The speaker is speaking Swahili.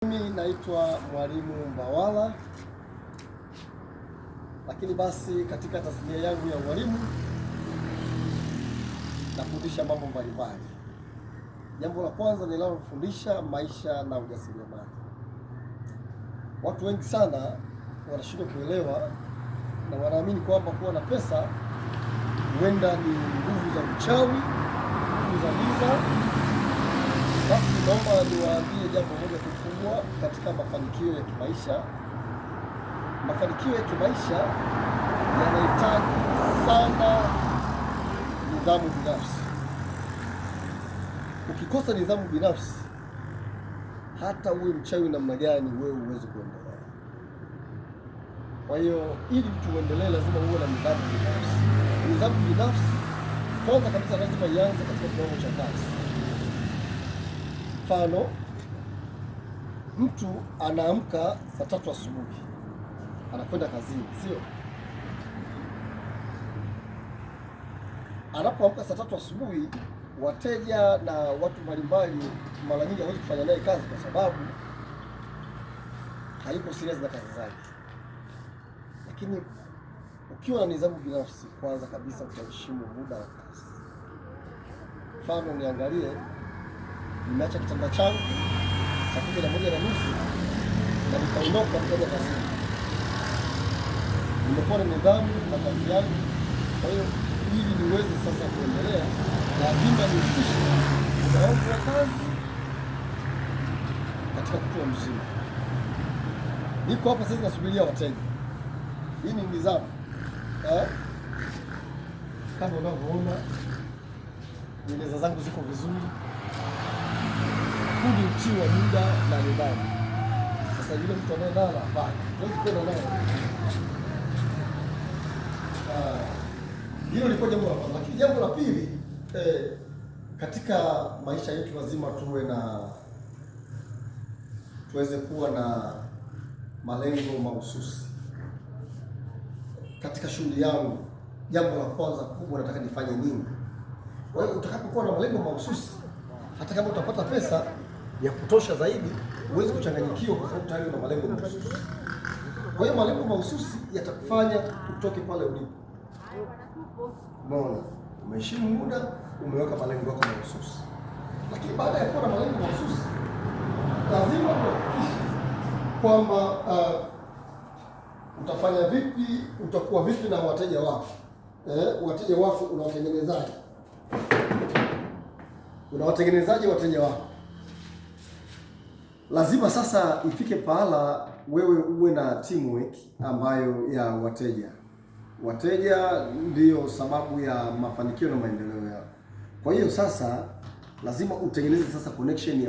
Mimi naitwa Mwalimu Mbawala, lakini basi katika tasnia yangu ya ualimu nafundisha mambo mbalimbali. Jambo la kwanza ninalofundisha maisha na ujasiriamali. Watu wengi sana wanashindwa kuelewa na wanaamini kwamba kuwa na pesa huenda ni nguvu za uchawi, nguvu za giza. Basi naomba niwaambie jambo moja kubwa katika mafanikio ya kimaisha. Mafanikio ya kimaisha yanahitaji sana nidhamu binafsi. Ukikosa nidhamu binafsi, hata uwe mchawi namna gani, wewe huwezi kuendelea. Kwa hiyo ili mtu uendelee, lazima uwe na nidhamu binafsi. Nidhamu binafsi kwanza kabisa lazima ianze katika kiwango cha kazi. Mfano, mtu anaamka saa 3 asubuhi anakwenda kazini, sio? Anapoamka saa 3 asubuhi, wateja na watu mbalimbali mara nyingi hawezi kufanya naye kazi kwa sababu hayuko serious na kazi zake. Lakini ukiwa na nidhamu binafsi, kwanza kabisa utaheshimu muda wa kazi. Mfano, niangalie, nimeacha kitanda changu saa 11:30 na nikaondoka kutoka kazini. Nimekuwa na nidhamu na kazi yangu. Kwa hiyo ili niweze sasa kuendelea, lazima nihusishe muda wangu wa kazi katika kutoa mzima. Niko hapa sasa nasubiria wateja. Hii ni nidhamu. Kama unavyoona nywele zangu ziko vizuri. Huu ni utii wa muda na nidhamu. Sasa yule mtu anayelala hapana, huwezi kwenda naye. Hilo liko jambo la kwanza. Lakini jambo la pili, katika maisha yetu lazima tuweze kuwa na malengo mahususi. Katika shughuli yangu, jambo la kwanza kubwa, nataka nifanye nini? Kwa hiyo utakapokuwa na malengo mahususi, hata kama utapata pesa ya kutosha zaidi, huwezi kuchanganyikiwa kwa sababu tayari una malengo mahususi. Kwa hiyo malengo mahususi yatakufanya utoke pale ulipo. Umeona? Umeheshimu muda, umeweka malengo yako mahususi. Lakini baada ya kuwa na malengo mahususi, lazima uhakikishe kwamba utafanya vipi, utakuwa vipi na wateja wako. Wateja wako unawatengenezaje? Unawatengenezaje wateja wako? Lazima sasa ifike pahala wewe uwe na teamwork ambayo ya wateja. Wateja ndiyo sababu ya mafanikio na maendeleo yao. Kwa hiyo sasa lazima utengeneze sasa connection ya